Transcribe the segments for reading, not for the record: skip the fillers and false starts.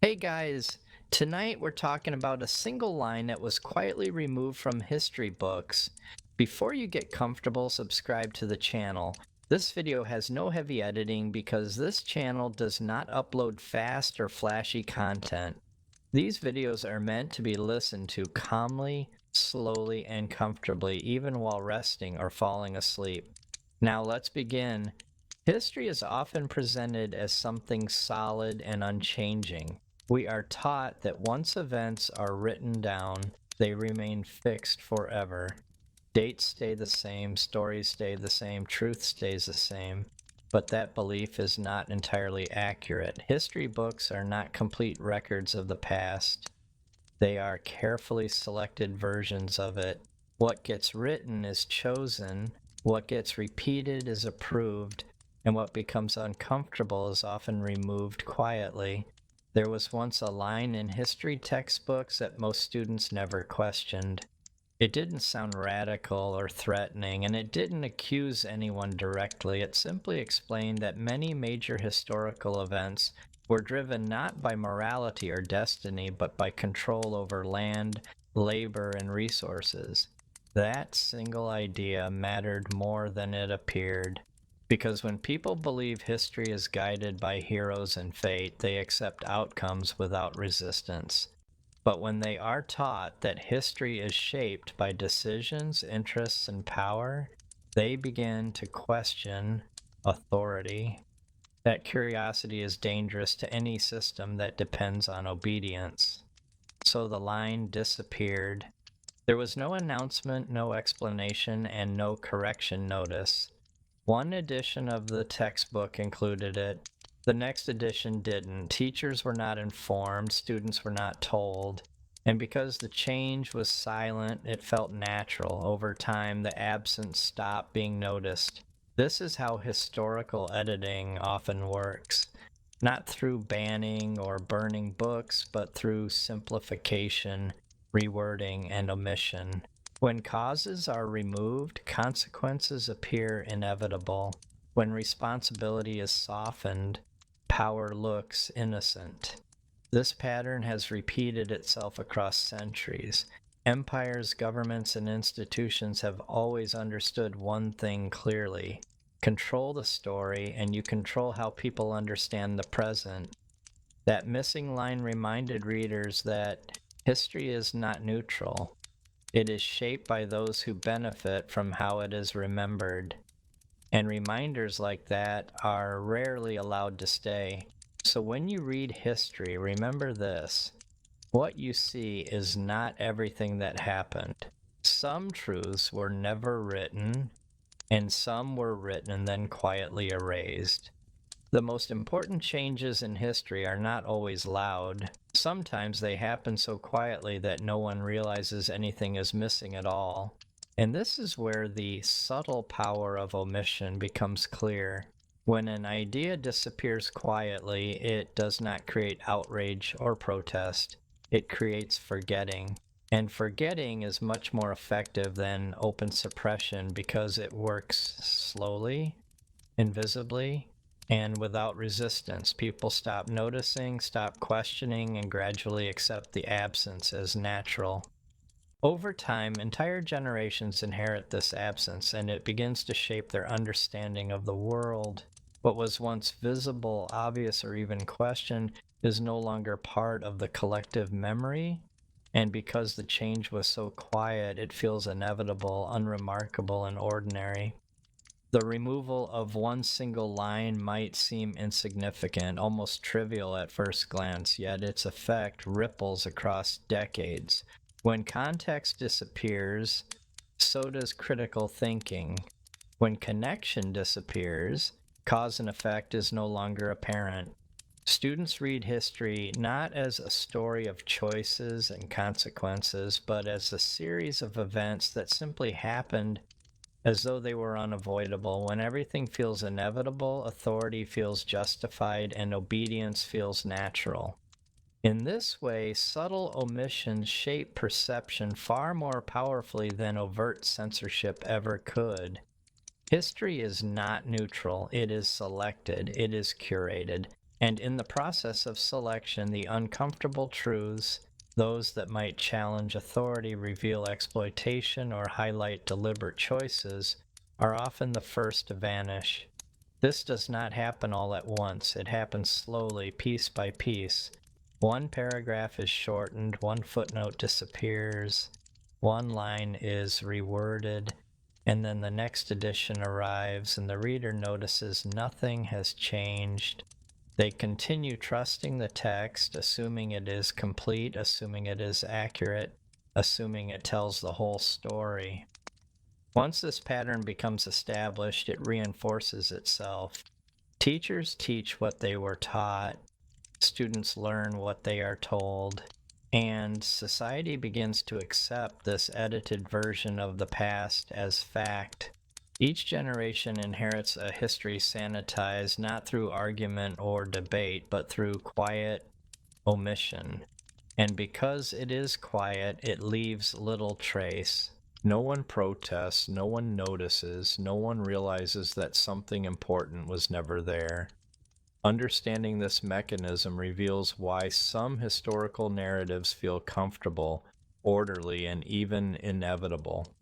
Hey guys, tonight we're talking about a single line that was quietly removed from history books. Before you get comfortable, subscribe to the channel. This video has no heavy editing because this channel does not upload fast or flashy content. These videos are meant to be listened to calmly, slowly, and comfortably, even while resting or falling asleep. Now let's begin. History is often presented as something solid and unchanging. We are taught that once events are written down, they remain fixed forever. Dates stay the same, stories stay the same, truth stays the same. But that belief is not entirely accurate. History books are not complete records of the past. They are carefully selected versions of it. What gets written is chosen, what gets repeated is approved, and what becomes uncomfortable is often removed quietly. There was once a line in history textbooks that most students never questioned. It didn't sound radical or threatening, and it didn't accuse anyone directly. It simply explained that many major historical events were driven not by morality or destiny, but by control over land, labor, and resources. That single idea mattered more than it appeared. Because when people believe history is guided by heroes and fate, they accept outcomes without resistance. But when they are taught that history is shaped by decisions, interests, and power, they begin to question authority. That curiosity is dangerous to any system that depends on obedience. So the line disappeared. There was no announcement, no explanation, and no correction notice. One edition of the textbook included it. The next edition didn't. Teachers were not informed, students were not told. And because the change was silent, it felt natural. Over time, the absence stopped being noticed. This is how historical editing often works. Not through banning or burning books, but through simplification, rewording, and omission. When causes are removed, consequences appear inevitable. When responsibility is softened, power looks innocent. This pattern has repeated itself across centuries. Empires, governments, and institutions have always understood one thing clearly: control the story, and you control how people understand the present. That missing line reminded readers that history is not neutral. It is shaped by those who benefit from how it is remembered. And reminders like that are rarely allowed to stay. So when you read history, remember this: what you see is not everything that happened. Some truths were never written, and some were written and then quietly erased. The most important changes in history are not always loud. Sometimes they happen so quietly that no one realizes anything is missing at all. And this is where the subtle power of omission becomes clear. When an idea disappears quietly, it does not create outrage or protest. It creates forgetting. And forgetting is much more effective than open suppression because it works slowly, invisibly, and without resistance. People stop noticing, stop questioning, and gradually accept the absence as natural. Over time, entire generations inherit this absence, and it begins to shape their understanding of the world. What was once visible, obvious, or even questioned is no longer part of the collective memory. And because the change was so quiet, it feels inevitable, unremarkable, and ordinary. The removal of one single line might seem insignificant, almost trivial at first glance, yet its effect ripples across decades. When context disappears, so does critical thinking. When connection disappears, cause and effect is no longer apparent. Students read history not as a story of choices and consequences, but as a series of events that simply happened as though they were unavoidable. When everything feels inevitable, authority feels justified, and obedience feels natural. In this way, subtle omissions shape perception far more powerfully than overt censorship ever could. History is not neutral, it is selected, it is curated, And in the process of selection, the uncomfortable truths, those that might challenge authority, reveal exploitation, or highlight deliberate choices, are often the first to vanish. This does not happen all at once. It happens slowly, piece by piece. One paragraph is shortened, one footnote disappears, one line is reworded, and then the next edition arrives, and the reader notices nothing has changed. They continue trusting the text, assuming it is complete, assuming it is accurate, assuming it tells the whole story. Once this pattern becomes established, it reinforces itself. Teachers teach what they were taught, students learn what they are told, and society begins to accept this edited version of the past as fact. Each generation inherits a history sanitized not through argument or debate, but through quiet omission. And because it is quiet, it leaves little trace. No one protests, no one notices, no one realizes that something important was never there. Understanding this mechanism reveals why some historical narratives feel comfortable, orderly, and even inevitable.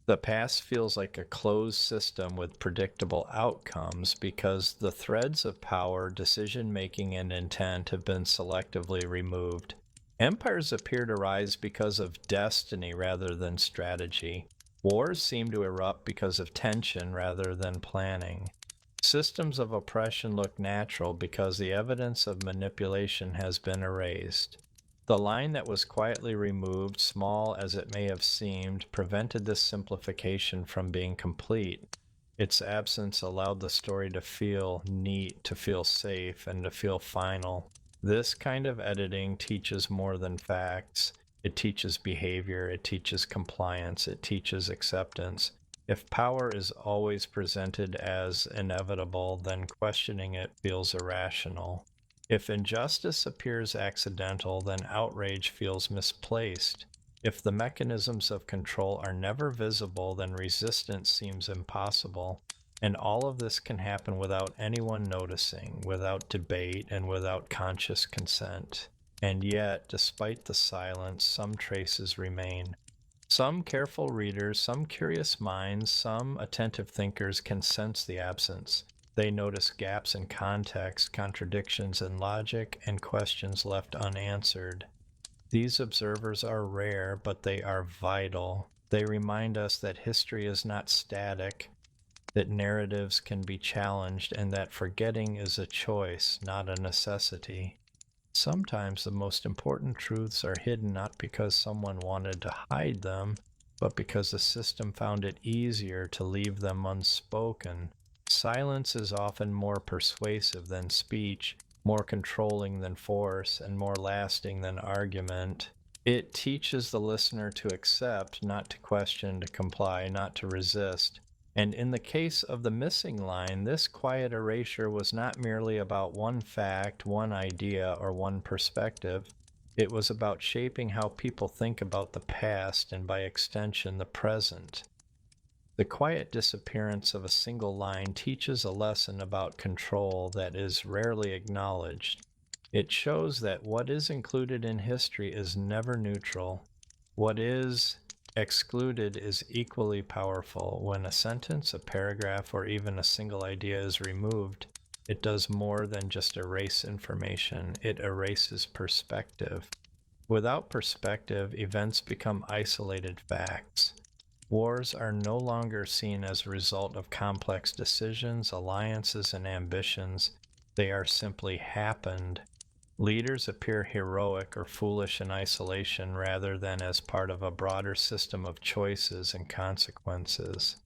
The past feels like a closed system with predictable outcomes because the threads of power, decision making, and intent have been selectively removed. Empires appear to rise because of destiny rather than strategy. Wars seem to erupt because of tension rather than planning. Systems of oppression look natural because the evidence of manipulation has been erased. The line that was quietly removed, small as it may have seemed, prevented this simplification from being complete. Its absence allowed the story to feel neat, to feel safe, and to feel final. This kind of editing teaches more than facts. It teaches behavior, it teaches compliance, it teaches acceptance. If power is always presented as inevitable, then questioning it feels irrational. If injustice appears accidental, then outrage feels misplaced. If the mechanisms of control are never visible, then resistance seems impossible. And all of this can happen without anyone noticing, without debate, and without conscious consent. And yet, despite the silence, some traces remain. Some careful readers, some curious minds, some attentive thinkers can sense the absence. They notice gaps in context, contradictions in logic, and questions left unanswered. These observers are rare, but they are vital. They remind us that history is not static, that narratives can be challenged, and that forgetting is a choice, not a necessity. Sometimes the most important truths are hidden not because someone wanted to hide them, but because the system found it easier to leave them unspoken. Silence is often more persuasive than speech, more controlling than force, and more lasting than argument. It teaches the listener to accept, not to question, to comply, not to resist. And in the case of the missing line, this quiet erasure was not merely about one fact, one idea, or one perspective. It was about shaping how people think about the past and, by extension, the present. The quiet disappearance of a single line teaches a lesson about control that is rarely acknowledged. It shows that what is included in history is never neutral. What is excluded is equally powerful. When a sentence, a paragraph, or even a single idea is removed, it does more than just erase information. It erases perspective. Without perspective, events become isolated facts. Wars are no longer seen as a result of complex decisions, alliances, and ambitions. They are simply happened. Leaders appear heroic or foolish in isolation rather than as part of a broader system of choices and consequences.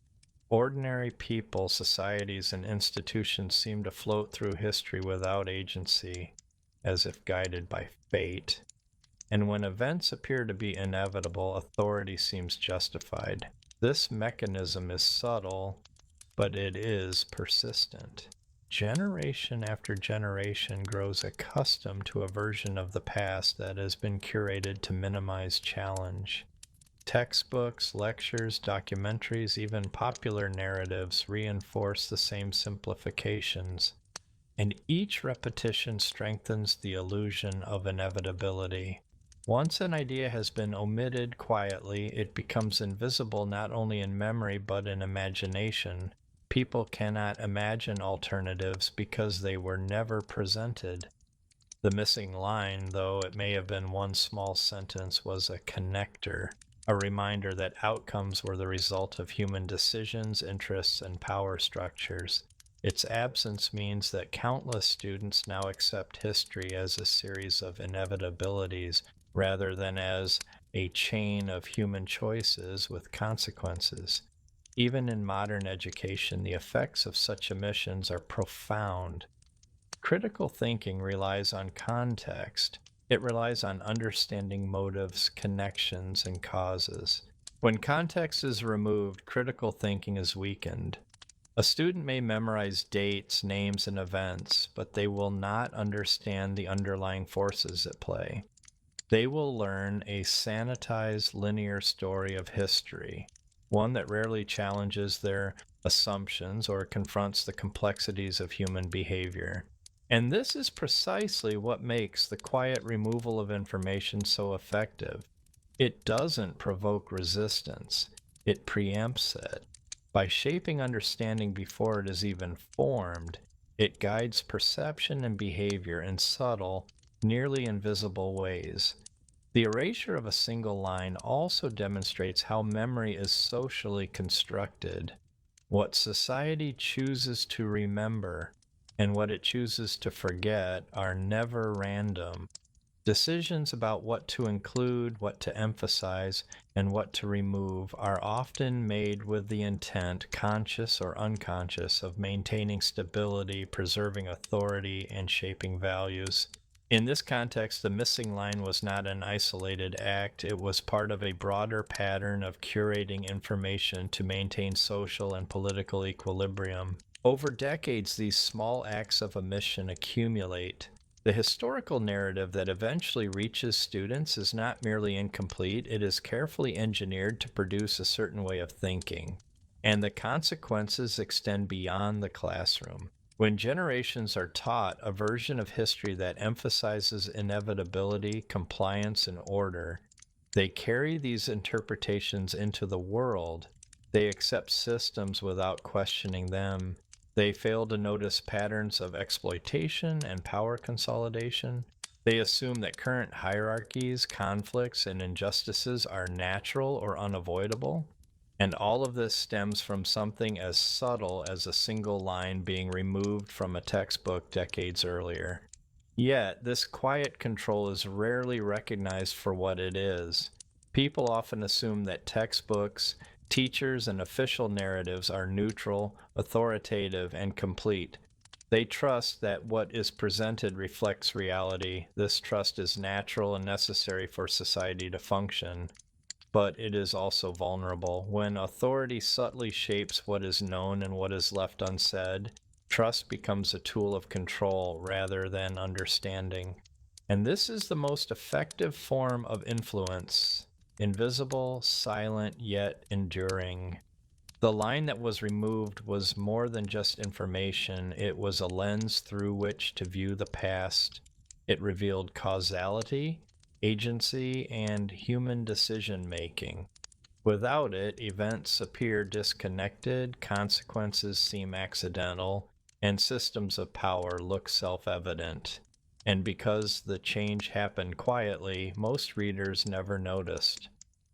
Ordinary people, societies, and institutions seem to float through history without agency, as if guided by fate. And when events appear to be inevitable, authority seems justified. This mechanism is subtle, but it is persistent. Generation after generation grows accustomed to a version of the past that has been curated to minimize challenge. Textbooks, lectures, documentaries, even popular narratives reinforce the same simplifications. and each repetition strengthens the illusion of inevitability. Once an idea has been omitted quietly, it becomes invisible not only in memory but in imagination. People cannot imagine alternatives because they were never presented. The missing line, though it may have been one small sentence, was a connector, a reminder that outcomes were the result of human decisions, interests, and power structures. Its absence means that countless students now accept history as a series of inevitabilities rather than as a chain of human choices with consequences. Even in modern education, the effects of such omissions are profound. Critical thinking relies on context. It relies on understanding motives, connections, and causes. When context is removed, critical thinking is weakened. A student may memorize dates, names, and events, but they will not understand the underlying forces at play. They will learn a sanitized linear story of history, one that rarely challenges their assumptions or confronts the complexities of human behavior. And this is precisely what makes the quiet removal of information so effective. It doesn't provoke resistance, it preempts it. By shaping understanding before it is even formed, it guides perception and behavior in subtle, nearly invisible ways. The erasure of a single line also demonstrates how memory is socially constructed. What society chooses to remember and what it chooses to forget are never random. Decisions about what to include, what to emphasize, and what to remove are often made with the intent, conscious or unconscious, of maintaining stability, preserving authority, and shaping values. In this context, the missing line was not an isolated act. It was part of a broader pattern of curating information to maintain social and political equilibrium. Over decades, these small acts of omission accumulate. The historical narrative that eventually reaches students is not merely incomplete, it is carefully engineered to produce a certain way of thinking. And the consequences extend beyond the classroom. When generations are taught a version of history that emphasizes inevitability, compliance, and order, they carry these interpretations into the world. They accept systems without questioning them. They fail to notice patterns of exploitation and power consolidation. They assume that current hierarchies, conflicts, and injustices are natural or unavoidable. And all of this stems from something as subtle as a single line being removed from a textbook decades earlier. Yet, this quiet control is rarely recognized for what it is. People often assume that textbooks, teachers, and official narratives are neutral, authoritative, and complete. They trust that what is presented reflects reality. This trust is natural and necessary for society to function, but it is also vulnerable. When authority subtly shapes what is known and what is left unsaid, trust becomes a tool of control rather than understanding. And this is the most effective form of influence: invisible, silent, yet enduring. The line that was removed was more than just information, it was a lens through which to view the past. It revealed causality, agency, and human decision making. Without it, events appear disconnected, consequences seem accidental, and systems of power look self evident. And because the change happened quietly, most readers never noticed.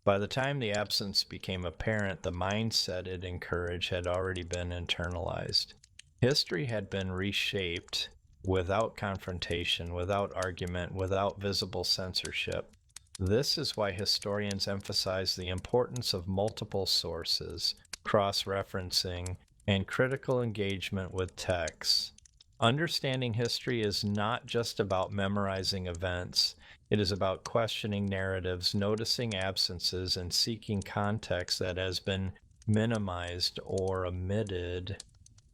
By the time the absence became apparent, the mindset it encouraged had already been internalized. History had been reshaped without confrontation, without argument, without visible censorship. This is why historians emphasize the importance of multiple sources, cross-referencing, and critical engagement with texts. Understanding history is not just about memorizing events. It is about questioning narratives, noticing absences, and seeking context that has been minimized or omitted.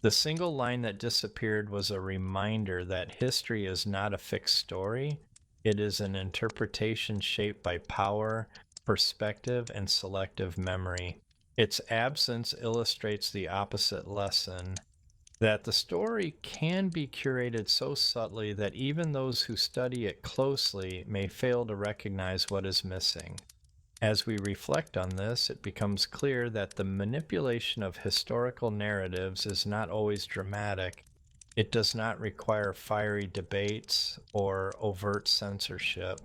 The single line that disappeared was a reminder that history is not a fixed story. It is an interpretation shaped by power, perspective, and selective memory. Its absence illustrates the opposite lesson. That the story can be curated so subtly that even those who study it closely may fail to recognize what is missing. As we reflect on this, it becomes clear that the manipulation of historical narratives is not always dramatic. It does not require fiery debates or overt censorship.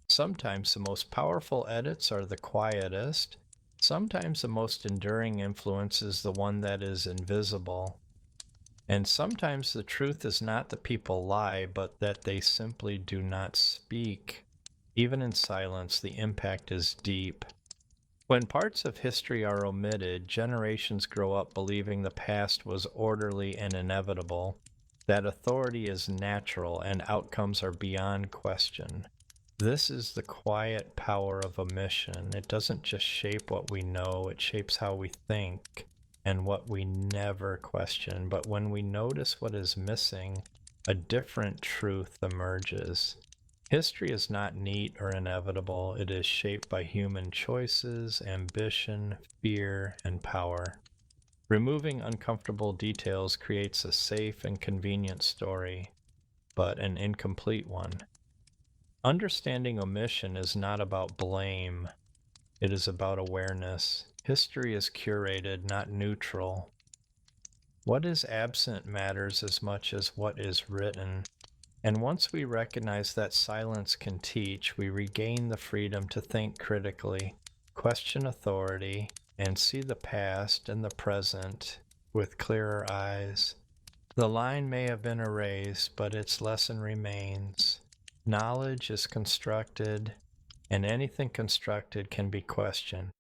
Sometimes the most powerful edits are the quietest. Sometimes the most enduring influence is the one that is invisible. And sometimes the truth is not that people lie, but that they simply do not speak. Even in silence, the impact is deep. When parts of history are omitted, generations grow up believing the past was orderly and inevitable, that authority is natural and outcomes are beyond question. This is the quiet power of omission. It doesn't just shape what we know, it shapes how we think and what we never question. But when we notice what is missing, a different truth emerges. History is not neat or inevitable. It is shaped by human choices, ambition, fear, and power. Removing uncomfortable details creates a safe and convenient story, but an incomplete one. Understanding omission is not about blame, it is about awareness. History is curated, not neutral. What is absent matters as much as what is written. And once we recognize that silence can teach, we regain the freedom to think critically, question authority, and see the past and the present with clearer eyes. The line may have been erased, but its lesson remains. Knowledge is constructed, and anything constructed can be questioned.